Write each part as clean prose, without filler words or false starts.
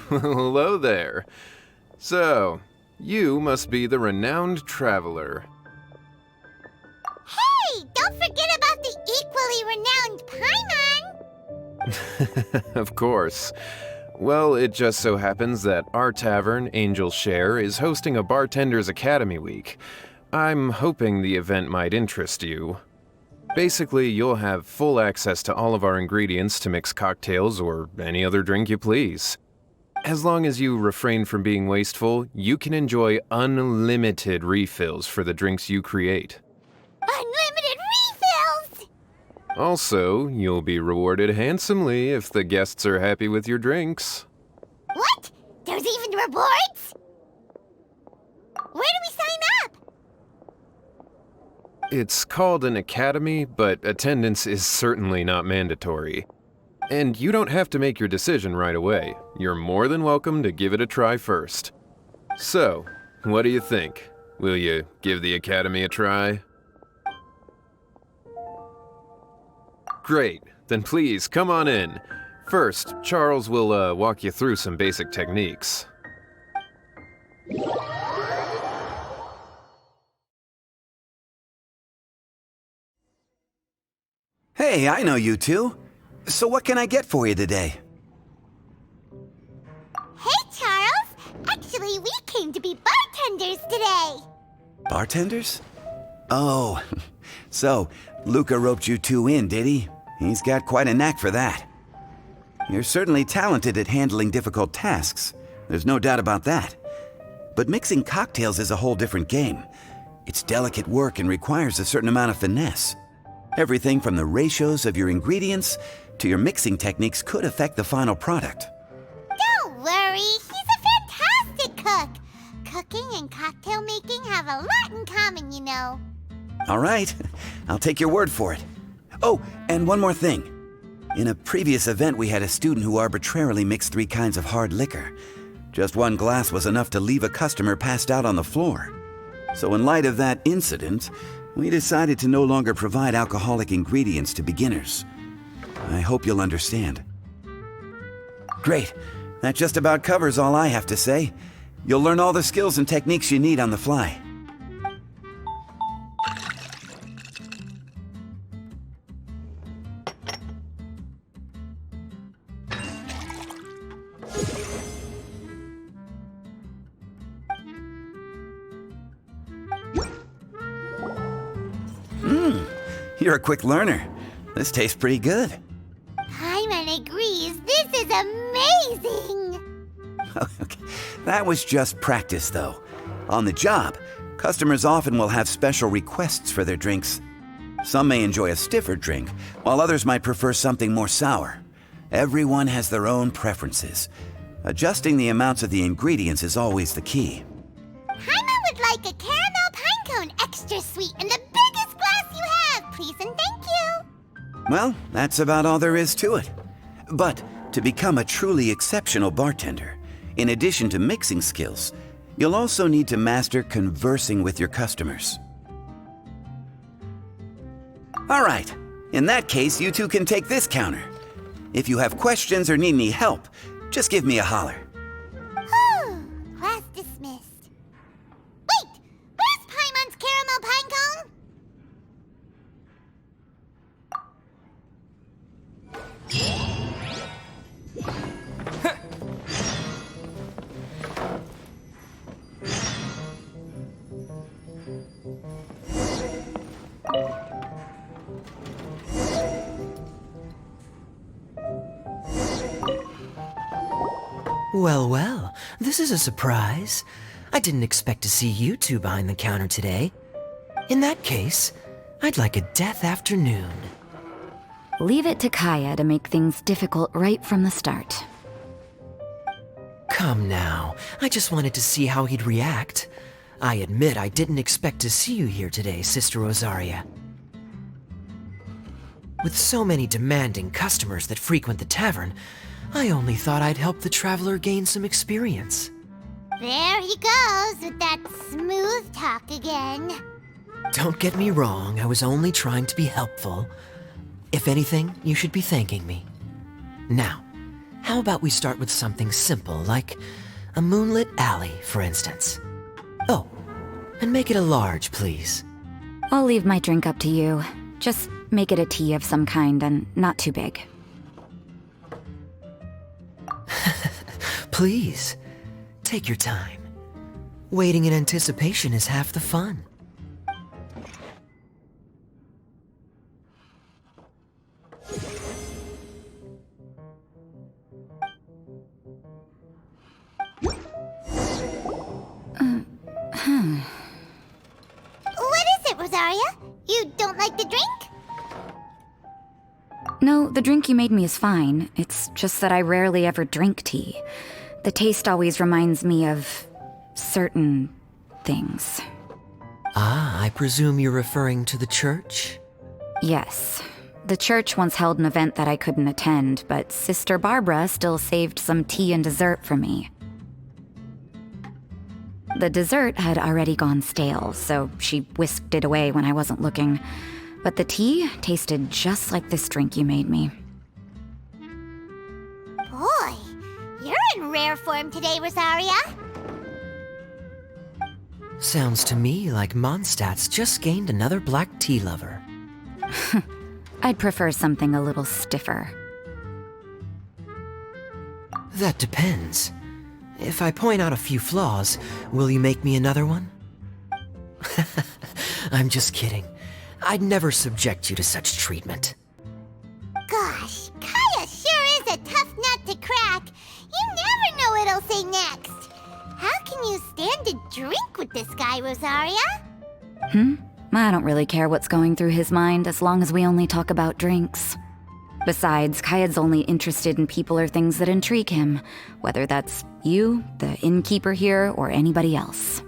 Hello there. So, you must be the renowned traveler. Hey, don't forget about the equally renowned Paimon! Of course. Well, it just so happens that our tavern, Angel's Share, is hosting a Bartender's Academy Week. I'm hoping the event might interest you. Basically, you'll have full access to all of our ingredients to mix cocktails or any other drink you please. As long as you refrain from being wasteful, you can enjoy unlimited refills for the drinks you create. Unlimited refills! Also, you'll be rewarded handsomely if the guests are happy with your drinks. What? There's even rewards? Where do we sign up? It's called an academy, but attendance is certainly not mandatory. And you don't have to make your decision right away. You're more than welcome to give it a try first. So, what do you think? Will you give the academy a try? Great, then please come on in. First, Charles will walk you through some basic techniques. Hey, I know you two. So what can I get for you today? Hey, Charles! Actually, we came to be bartenders today! Bartenders? Oh, so Luca roped you two in, did he? He's got quite a knack for that. You're certainly talented at handling difficult tasks. There's no doubt about that. But mixing cocktails is a whole different game. It's delicate work and requires a certain amount of finesse. Everything from the ratios of your ingredients to your mixing techniques could affect the final product. Don't worry, he's a fantastic cook! Cooking and cocktail making have a lot in common, you know. All right, I'll take your word for it. Oh, and one more thing. In a previous event, we had a student who arbitrarily mixed 3 kinds of hard liquor. Just one glass was enough to leave a customer passed out on the floor. So in light of that incident, we decided to no longer provide alcoholic ingredients to beginners. I hope you'll understand. Great. That just about covers all I have to say. You'll learn all the skills and techniques you need on the fly. You're a quick learner. This tastes pretty good. Paimon agrees, this is amazing! Okay. That was just practice, though. On the job, customers often will have special requests for their drinks. Some may enjoy a stiffer drink, while others might prefer something more sour. Everyone has their own preferences. Adjusting the amounts of the ingredients is always the key. Paimon would like a caramel pine cone extra sweet in the biggest glass you have, please and thank you! Well, that's about all there is to it. But to become a truly exceptional bartender, in addition to mixing skills, you'll also need to master conversing with your customers. All right, in that case, you two can take this counter. If you have questions or need any help, just give me a holler. Whew, class dismissed. Wait, where's Paimon's caramel pine cone? Well, well, this is a surprise. I didn't expect to see you two behind the counter today. In that case, I'd like a death afternoon. Leave it to Kaya to make things difficult right from the start. Come now, I just wanted to see how he'd react. I admit I didn't expect to see you here today, Sister Rosaria. With so many demanding customers that frequent the tavern, I only thought I'd help the traveler gain some experience. There he goes with that smooth talk again. Don't get me wrong, I was only trying to be helpful. If anything, you should be thanking me. Now, How about we start with something simple, like a moonlit alley, for instance? Oh, and make it a large, please. I'll leave my drink up to you. Just make it a tea of some kind and not too big. Please, take your time. Waiting in anticipation is half the fun. What is it, Rosaria? You don't like the drink? No, the drink you made me is fine. It's just that I rarely ever drink tea. The taste always reminds me of certain things. Ah, I presume you're referring to the church? Yes. The church once held an event that I couldn't attend, but Sister Barbara still saved some tea and dessert for me. The dessert had already gone stale, so she whisked it away when I wasn't looking. But the tea tasted just like this drink you made me. Boy, you're in rare form today, Rosaria. Sounds to me like Mondstadt's just gained another black tea lover. I'd prefer something a little stiffer. That depends. If I point out a few flaws, will you make me another one? I'm just kidding. I'd never subject you to such treatment. Gosh, Kaya sure is a tough nut to crack. You never know what he'll say next. How can you stand to drink with this guy, Rosaria? I don't really care what's going through his mind as long as we only talk about drinks. Besides, Kayad's only interested in people or things that intrigue him, whether that's you, the innkeeper here, or anybody else.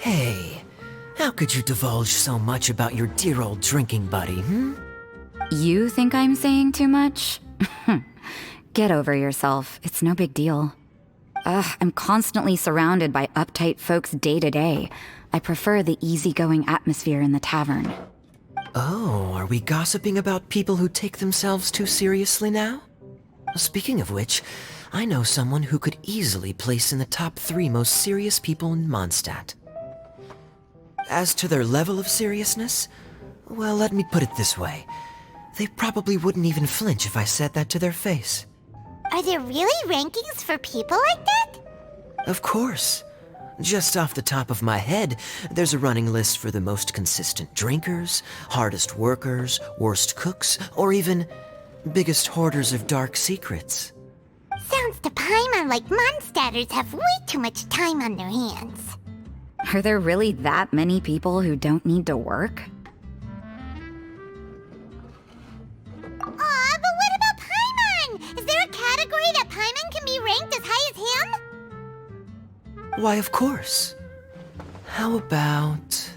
Hey, how could you divulge so much about your dear old drinking buddy, You think I'm saying too much? Get over yourself. It's no big deal. I'm constantly surrounded by uptight folks day to day. I prefer the easygoing atmosphere in the tavern. Oh, are we gossiping about people who take themselves too seriously now? Speaking of which, I know someone who could easily place in the top 3 most serious people in Mondstadt. As to their level of seriousness, well, let me put it this way. They probably wouldn't even flinch if I said that to their face. Are there really rankings for people like that? Of course. Just off the top of my head, there's a running list for the most consistent drinkers, hardest workers, worst cooks, or even biggest hoarders of dark secrets. Sounds to Paimon like Mondstadters have way too much time on their hands. Are there really that many people who don't need to work? Aw, but what about Paimon? Is there a category that Paimon can be ranked as high as him? Why, of course. How about...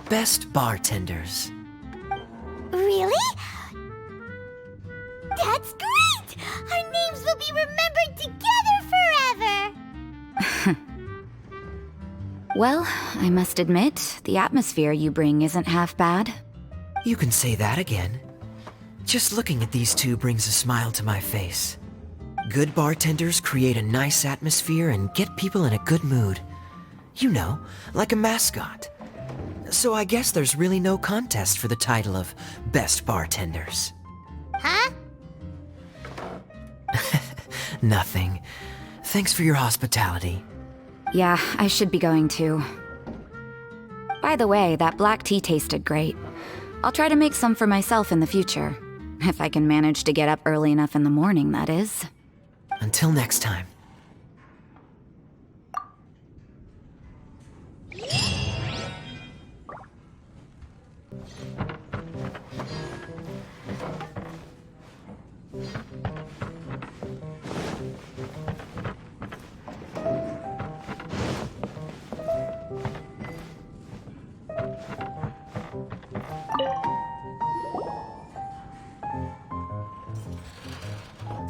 best bartenders. Really? That's great! Our names will be remembered together forever! Well, I must admit, the atmosphere you bring isn't half bad. You can say that again. Just looking at these two brings a smile to my face. Good bartenders create a nice atmosphere and get people in a good mood. You know, like a mascot. So I guess there's really no contest for the title of Best Bartenders. Huh? Nothing. Thanks for your hospitality. Yeah, I should be going too. By the way, that black tea tasted great. I'll try to make some for myself in the future. If I can manage to get up early enough in the morning, that is. Until next time.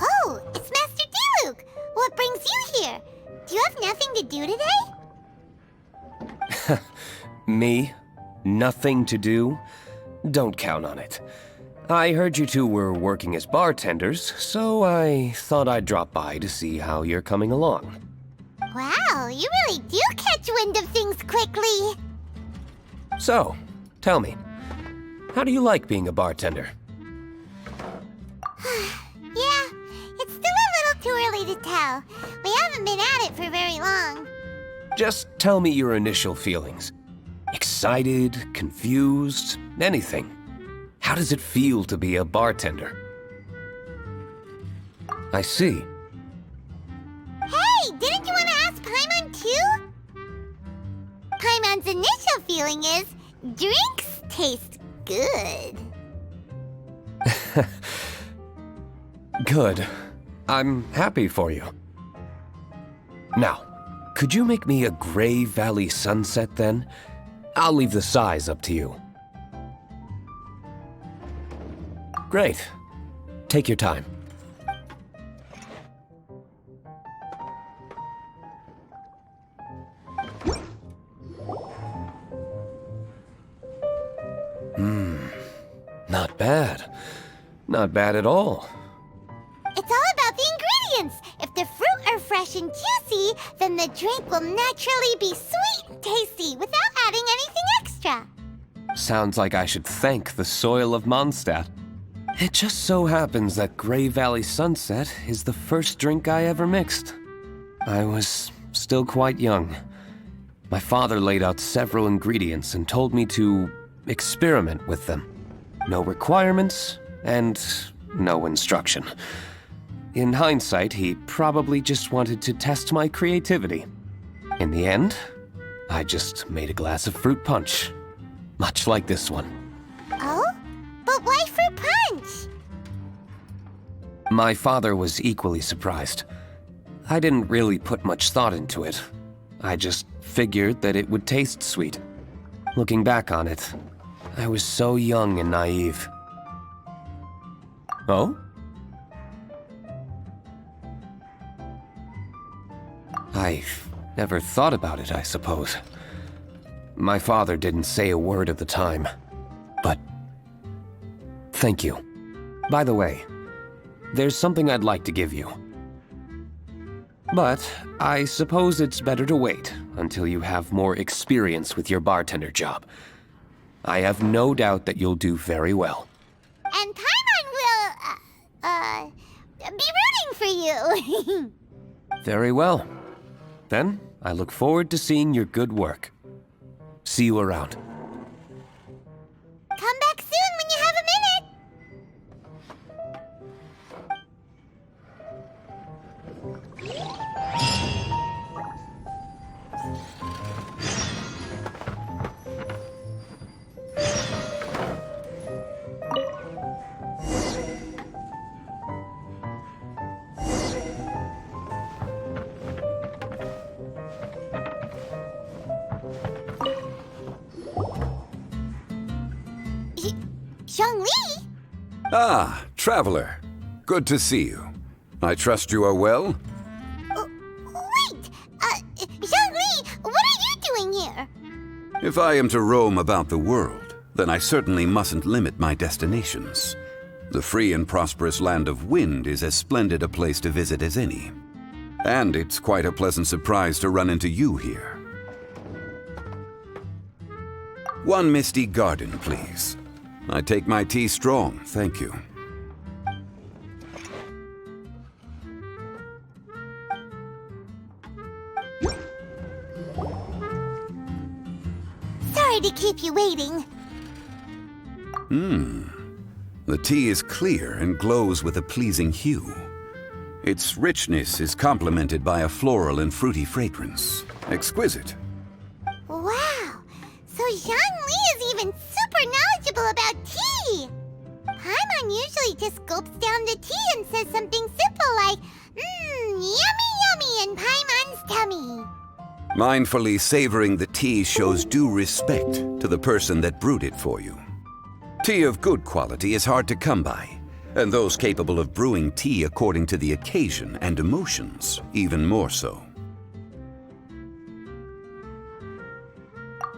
Oh, it's Master Diluc! What brings you here? Do you have nothing to do today? Me? Nothing to do? Don't count on it. I heard you two were working as bartenders, so I thought I'd drop by to see how you're coming along. Wow, you really do catch wind of things quickly. So, tell me, how do you like being a bartender? Yeah, it's still a little too early to tell. We haven't been at it for very long. Just tell me your initial feelings. Excited, confused, anything. How does it feel to be a bartender? I see. Hey, didn't you want to ask Paimon too? Paimon's initial feeling is, drinks taste good. Good. I'm happy for you. Now, could you make me a Gray Valley sunset then? I'll leave the size up to you. Great. Take your time. Not bad. Not bad at all. It's all about the ingredients. If the fruit are fresh and juicy, then the drink will naturally be sweet and tasty without adding anything extra. Sounds like I should thank the soil of Mondstadt. It just so happens that Gray Valley Sunset is the first drink I ever mixed. I was still quite young. My father laid out several ingredients and told me to experiment with them. No requirements and no instruction. In hindsight, he probably just wanted to test my creativity. In the end, I just made a glass of fruit punch. Much like this one. Oh? But why fruit punch? My father was equally surprised. I didn't really put much thought into it. I just figured that it would taste sweet. Looking back on it, I was so young and naive. Oh? I've never thought about it, I suppose. My father didn't say a word at the time, but thank you. By the way, there's something I'd like to give you. But I suppose it's better to wait until you have more experience with your bartender job. I have no doubt that you'll do very well. And Paimon will, be rooting for you. Very well. Then, I look forward to seeing your good work. See you around. Come back soon when you have a minute. Zhongli? Ah, traveler. Good to see you. I trust you are well? Wait! Zhongli, what are you doing here? If I am to roam about the world, then I certainly mustn't limit my destinations. The free and prosperous land of Wind is as splendid a place to visit as any. And it's quite a pleasant surprise to run into you here. One misty garden, please. I take my tea strong, thank you. Sorry to keep you waiting. The tea is clear and glows with a pleasing hue. Its richness is complemented by a floral and fruity fragrance. Exquisite. Wow! So Zhongli is even super knowledgeable about tea! Paimon usually just gulps down the tea and says something simple like, yummy yummy in Paimon's tummy. Mindfully savoring the tea shows due respect to the person that brewed it for you. Tea of good quality is hard to come by, and those capable of brewing tea according to the occasion and emotions, even more so.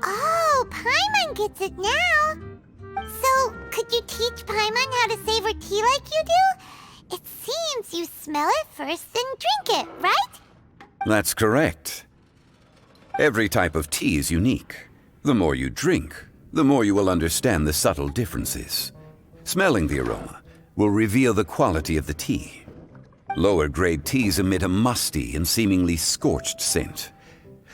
Oh, Paimon gets it now. So, could you teach Paimon how to savor tea like you do? It seems you smell it first, then drink it, right? That's correct. Every type of tea is unique. The more you drink, the more you will understand the subtle differences. Smelling the aroma will reveal the quality of the tea. Lower-grade teas emit a musty and seemingly scorched scent,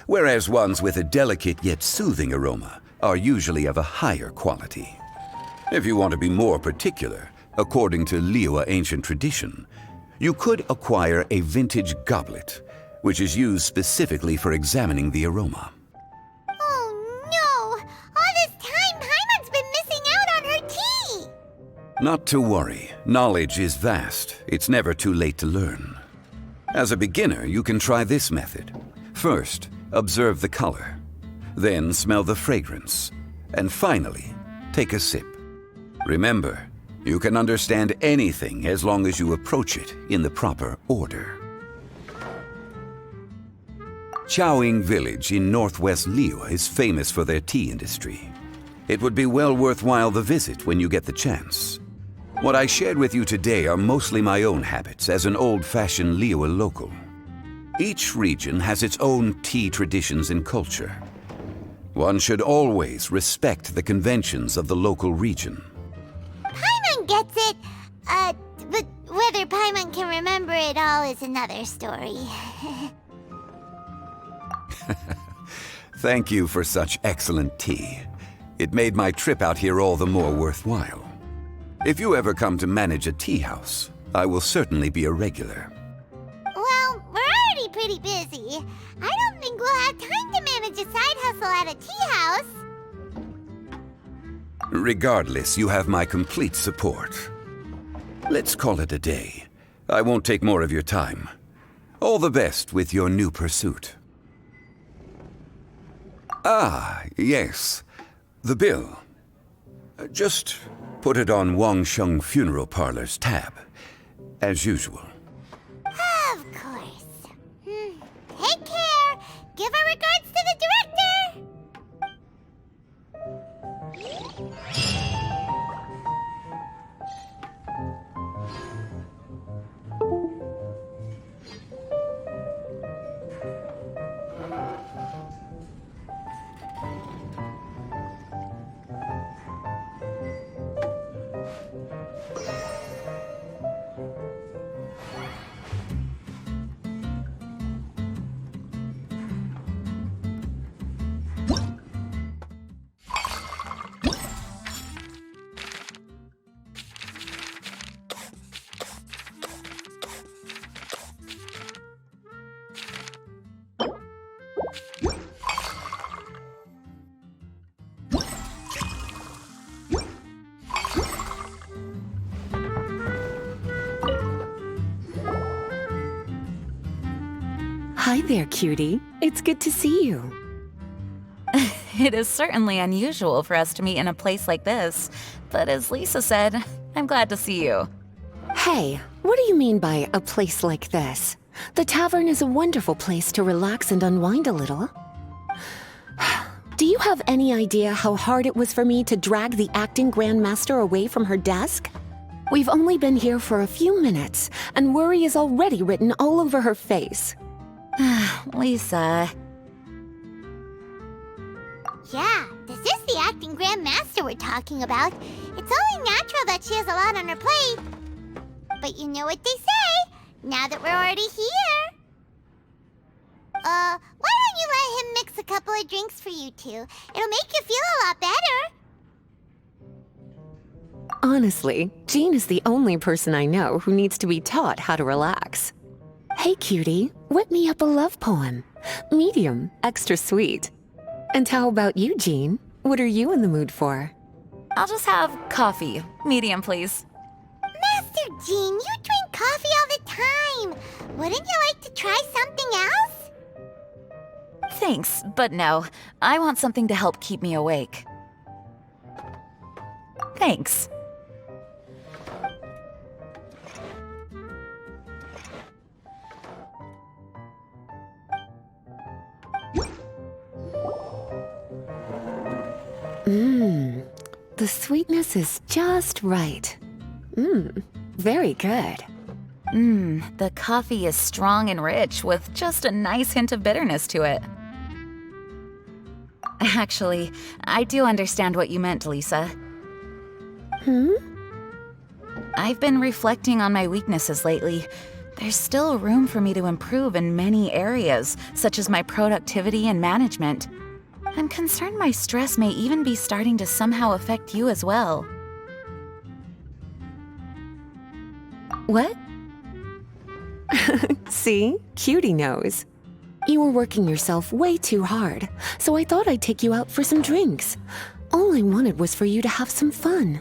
whereas ones with a delicate yet soothing aroma are usually of a higher quality. If you want to be more particular, according to Liyue ancient tradition, you could acquire a vintage goblet, which is used specifically for examining the aroma. Oh no! All this time, Paimon's been missing out on her tea! Not to worry. Knowledge is vast. It's never too late to learn. As a beginner, you can try this method. First, observe the color. Then smell the fragrance. And finally, take a sip. Remember, you can understand anything as long as you approach it in the proper order. Chaoying Village in northwest Liyue is famous for their tea industry. It would be well worthwhile the visit when you get the chance. What I shared with you today are mostly my own habits as an old-fashioned Liyue local. Each region has its own tea traditions and culture. One should always respect the conventions of the local region. Paimon gets it, but whether Paimon can remember it all is another story. Thank you for such excellent tea. It made my trip out here all the more worthwhile. If you ever come to manage a tea house, I will certainly be a regular. Well, we're already pretty busy. I don't think we'll have time to manage a side hustle at a tea house. Regardless, you have my complete support. Let's call it a day. I won't take more of your time. All the best with your new pursuit. Ah, yes. The bill. Just put it on Wangsheng Funeral Parlor's tab, as usual. Of course. Take care. Give our regards to the director. Hi there, cutie. It's good to see you. It is certainly unusual for us to meet in a place like this, but as Lisa said, I'm glad to see you. Hey, what do you mean by a place like this? The tavern is a wonderful place to relax and unwind a little. Do you have any idea how hard it was for me to drag the acting grandmaster away from her desk? We've only been here for a few minutes, and worry is already written all over her face. Lisa. Yeah, this is the acting grandmaster we're talking about. It's only natural that she has a lot on her plate. But you know what they say, now that we're already here. Why don't you let him mix a couple of drinks for you two? It'll make you feel a lot better. Honestly, Jean is the only person I know who needs to be taught how to relax. Hey, cutie, whip me up a love poem. Medium, extra sweet. And how about you, Jean? What are you in the mood for? I'll just have coffee. Medium, please. Master Jean, you drink coffee all the time. Wouldn't you like to try something else? Thanks, but no. I want something to help keep me awake. Thanks. The sweetness is just right. Very good. The coffee is strong and rich with just a nice hint of bitterness to it. Actually, I do understand what you meant, Lisa. I've been reflecting on my weaknesses lately. There's still room for me to improve in many areas, such as my productivity and management. I'm concerned my stress may even be starting to somehow affect you as well. What? See? Cutie knows. You were working yourself way too hard, so I thought I'd take you out for some drinks. All I wanted was for you to have some fun.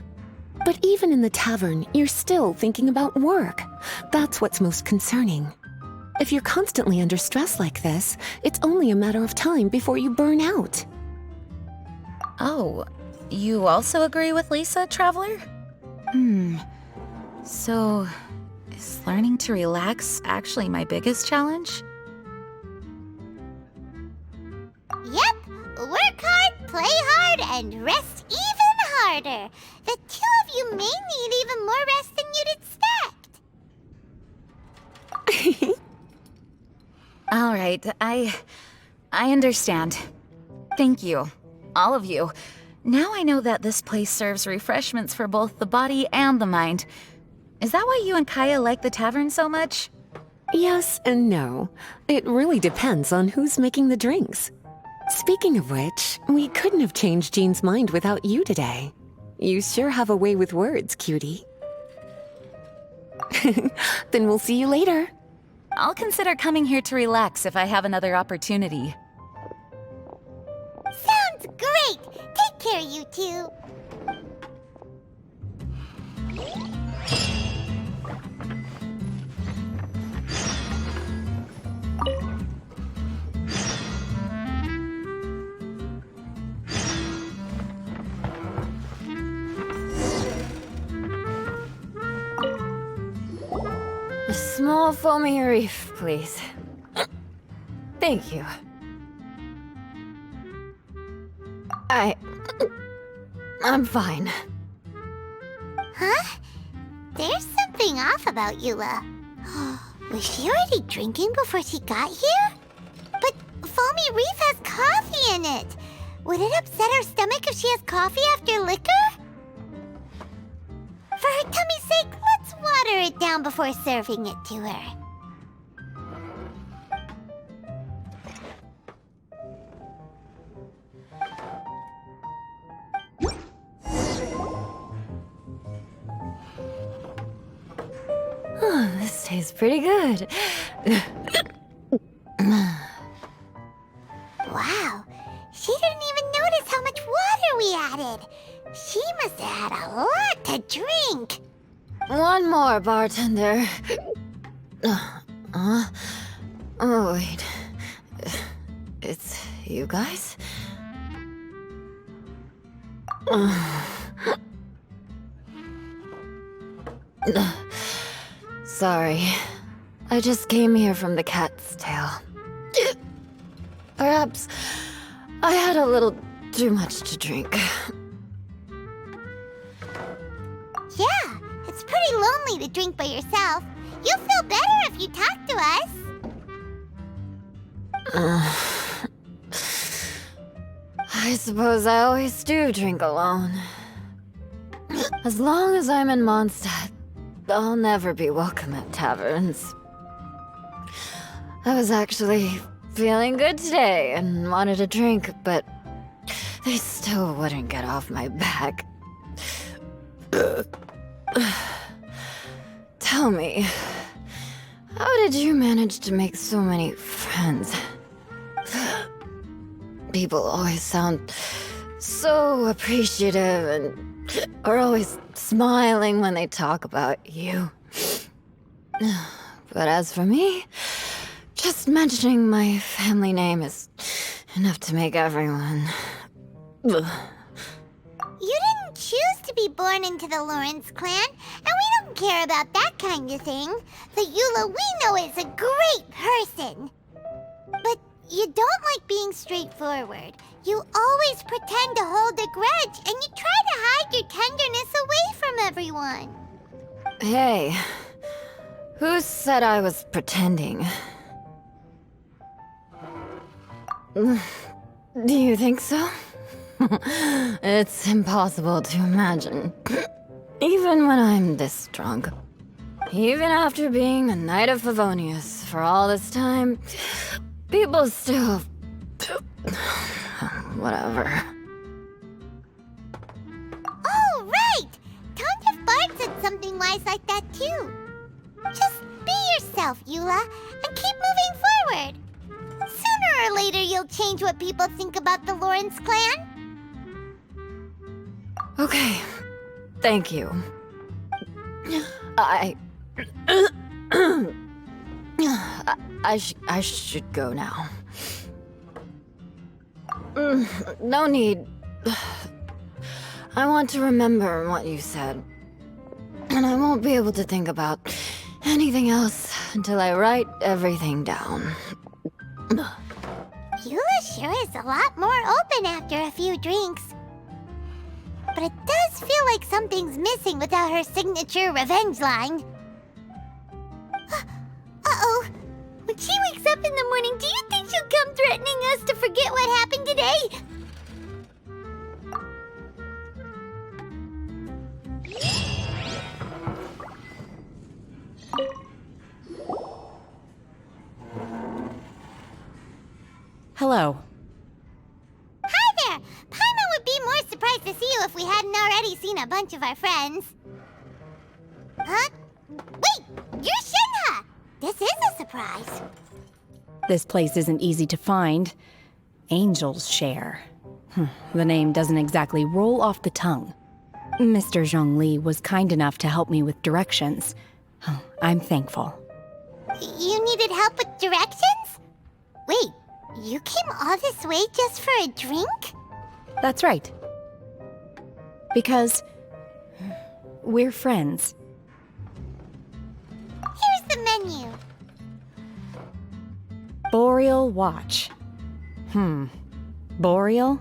But even in the tavern, you're still thinking about work. That's what's most concerning. If you're constantly under stress like this, it's only a matter of time before you burn out. Oh, you also agree with Lisa, Traveler? So, is learning to relax actually my biggest challenge? Yep, work hard, play hard, and rest even harder. The two of you may need even more rest than you'd expect. All right, I understand. Thank you, all of you. Now I know that this place serves refreshments for both the body and the mind. Is that why you and Kaya like the tavern so much? Yes and no. It really depends on who's making the drinks. Speaking of which, we couldn't have changed Jean's mind without you today. You sure have a way with words, cutie. Then we'll see you later. I'll consider coming here to relax if I have another opportunity. Sounds great! Take care, you two. A small foamy reef, please. Thank you. I'm fine. Huh? There's something off about Eula. Was she already drinking before she got here? But Foamy Reef has coffee in it. Would it upset her stomach if she has coffee after liquor? For her tummy's sake, let's water it down before serving it to her. Oh, this tastes pretty good. Wow, she didn't even notice how much water we added. She must have had a lot to drink. One more, bartender. Oh, wait. It's you guys? Sorry. I just came here from the Cat's Tail. Perhaps I had a little too much to drink. Yeah, it's pretty lonely to drink by yourself. You'll feel better if you talk to us. I suppose I always do drink alone. As long as I'm in Mondstadt, I'll never be welcome at taverns. I was actually feeling good today and wanted a drink, but they still wouldn't get off my back. Tell me, how did you manage to make so many friends? People always sound so appreciative and are always smiling when they talk about you. But as for me, just mentioning my family name is enough to make everyone... You didn't choose to be born into the Lawrence clan, and we don't care about that kind of thing. The Eula we know is a great person. But you don't like being straightforward. You always pretend to hold a grudge, and you try to hide tenderness away from everyone. Hey, who said I was pretending? Do you think so? It's impossible to imagine. Even when I'm this drunk. Even after being a Knight of Favonius for all this time, people still... Whatever. Oh, right! Tone of Bart said something wise like that too. Just be yourself, Eula, and keep moving forward. Sooner or later, you'll change what people think about the Lawrence clan. Okay, thank you. I should go now. No need. I want to remember what you said. And I won't be able to think about anything else until I write everything down. Eula sure is a lot more open after a few drinks. But it does feel like something's missing without her signature revenge line. Uh-oh. When she wakes up in the morning, do you think she'll come threatening us to forget what happened today? Hello. Hi there! Paimon would be more surprised to see you if we hadn't already seen a bunch of our friends. Huh? Wait! You're Shinha! This is a surprise. This place isn't easy to find. Angel's Share. The name doesn't exactly roll off the tongue. Mr. Zhongli was kind enough to help me with directions. I'm thankful. You needed help with directions? Wait, you came all this way just for a drink? That's right. Because we're friends. Here's the menu. Boreal Watch. Boreal?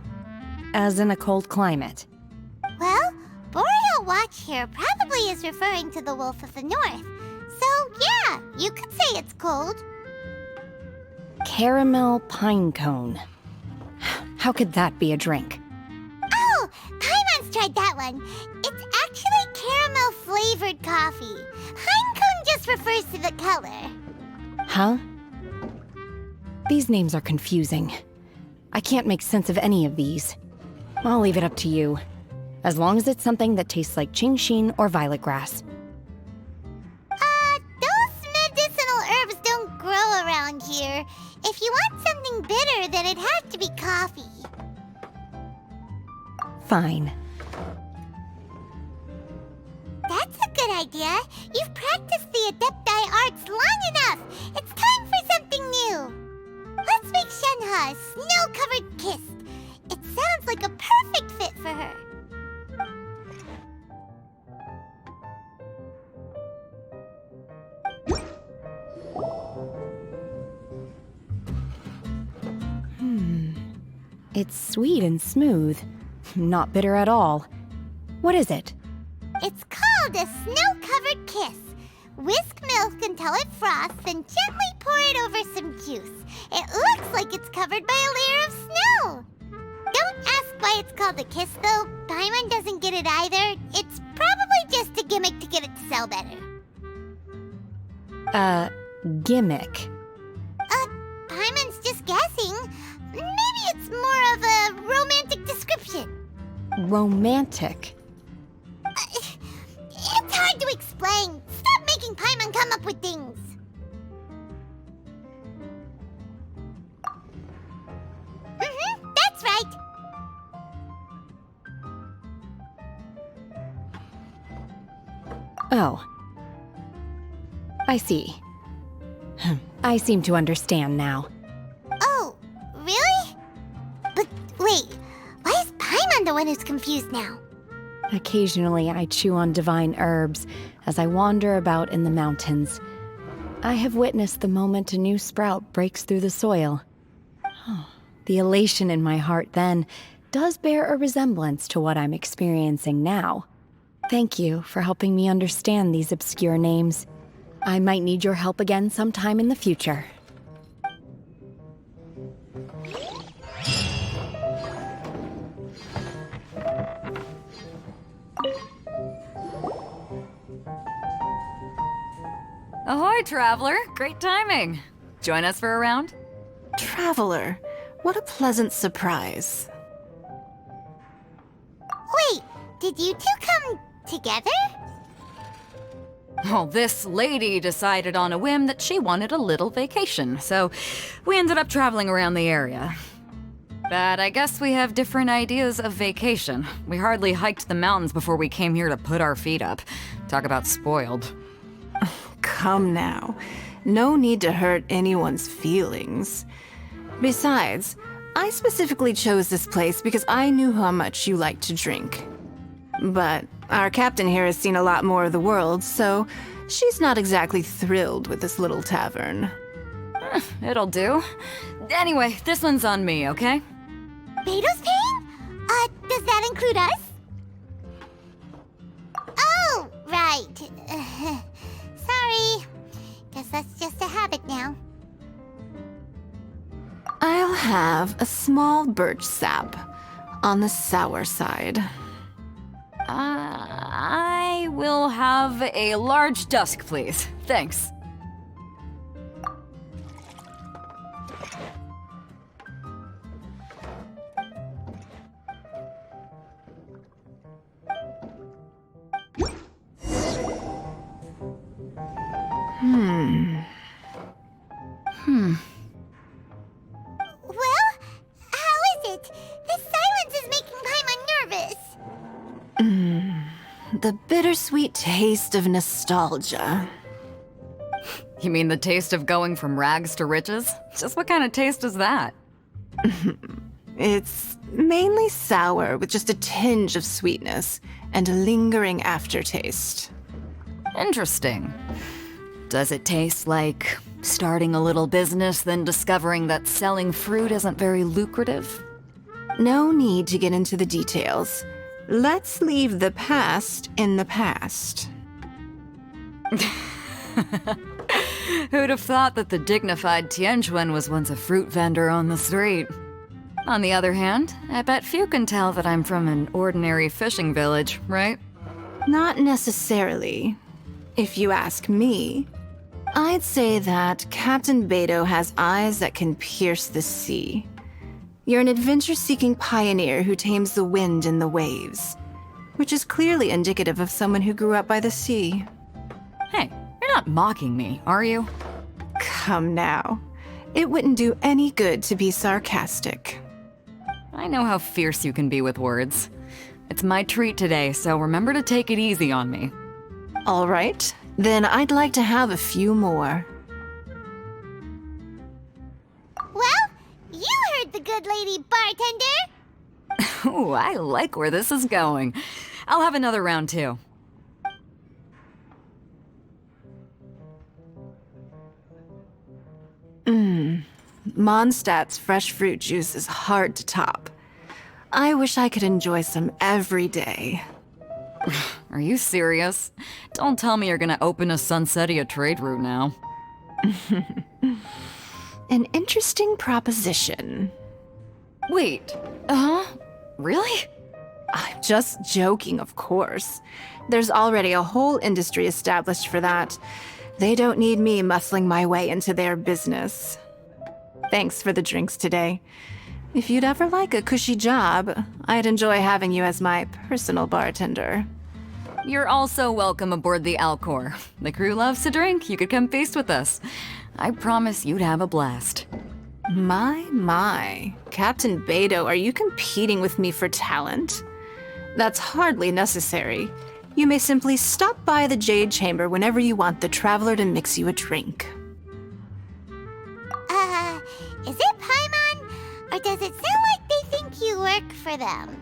As in a cold climate. Well, Boreal Watch here probably is referring to the Wolf of the North. So, yeah, you could say it's cold. Caramel Pine Cone. How could that be a drink? Oh, Paimon's tried that one. It's actually caramel-flavored coffee. Pine cone just refers to the color. Huh? These names are confusing. I can't make sense of any of these. I'll leave it up to you. As long as it's something that tastes like Qingxin or violet grass. Those medicinal herbs don't grow around here. If you want something bitter, then it has to be coffee. Fine. That's a good idea. You've practiced the Adepti arts long enough. It's time for something new. Let's make Shenhe a snow-covered kiss. It sounds like a perfect fit for her. It's sweet and smooth. Not bitter at all. What is it? It's called a snow-covered kiss. Whisk milk until it froths, then gently pour it over some juice. It looks like it's covered by a layer of snow. Don't ask why it's called a kiss, though. Paimon doesn't get it either. It's probably just a gimmick to get it to sell better. Gimmick. Paimon's just guessing. Maybe it's more of a romantic description. Romantic. It's hard to explain. Stop making Paimon come up with things. That's right. Oh. I see. I seem to understand now. Oh, really? But wait, why is Paimon the one who's confused now? Occasionally I chew on divine herbs as I wander about in the mountains. I have witnessed the moment a new sprout breaks through the soil. The elation in my heart then does bear a resemblance to what I'm experiencing now. Thank you for helping me understand these obscure names. I might need your help again sometime in the future. Ahoy, traveler! Great timing. Join us for a round? Traveler, what a pleasant surprise. Wait, did you two come together? Well, this lady decided on a whim that she wanted a little vacation, so we ended up traveling around the area. But I guess we have different ideas of vacation. We hardly hiked the mountains before we came here to put our feet up. Talk about spoiled. Come now. No need to hurt anyone's feelings. Besides, I specifically chose this place because I knew how much you like to drink. But our captain here has seen a lot more of the world, so she's not exactly thrilled with this little tavern. It'll do. Anyway, this one's on me, okay? Beto's paying? Does that include us? Oh, right. Sorry. Guess that's just a habit now. I'll have a small birch sap on the sour side. I will have a large dusk, please. Thanks. Well, how is it? This silence is making Paimon nervous. The bittersweet taste of nostalgia. You mean the taste of going from rags to riches? Just what kind of taste is that? It's mainly sour with just a tinge of sweetness and a lingering aftertaste. Interesting. Does it taste like starting a little business, then discovering that selling fruit isn't very lucrative? No need to get into the details. Let's leave the past in the past. Who'd have thought that the dignified Tianquan was once a fruit vendor on the street? On the other hand, I bet few can tell that I'm from an ordinary fishing village, right? Not necessarily. If you ask me, I'd say that Captain Beto has eyes that can pierce the sea. You're an adventure-seeking pioneer who tames the wind and the waves, which is clearly indicative of someone who grew up by the sea. Hey, you're not mocking me, are you? Come now. It wouldn't do any good to be sarcastic. I know how fierce you can be with words. It's my treat today, so remember to take it easy on me. All right, then I'd like to have a few more. Well, you heard the good lady, bartender. Ooh, I like where this is going. I'll have another round too. Mondstadt's fresh fruit juice is hard to top. I wish I could enjoy some every day. Are you serious? Don't tell me you're gonna open a Sunsetia trade route now. An interesting proposition. Wait, really? I'm just joking, of course. There's already a whole industry established for that. They don't need me muscling my way into their business. Thanks for the drinks today. If you'd ever like a cushy job, I'd enjoy having you as my personal bartender. You're also welcome aboard the Alcor. The crew loves to drink. You could come feast with us. I promise you'd have a blast. My. Captain Beto, are you competing with me for talent? That's hardly necessary. You may simply stop by the Jade Chamber whenever you want the Traveler to mix you a drink. Is it Paimon? Or does it sound like they think you work for them?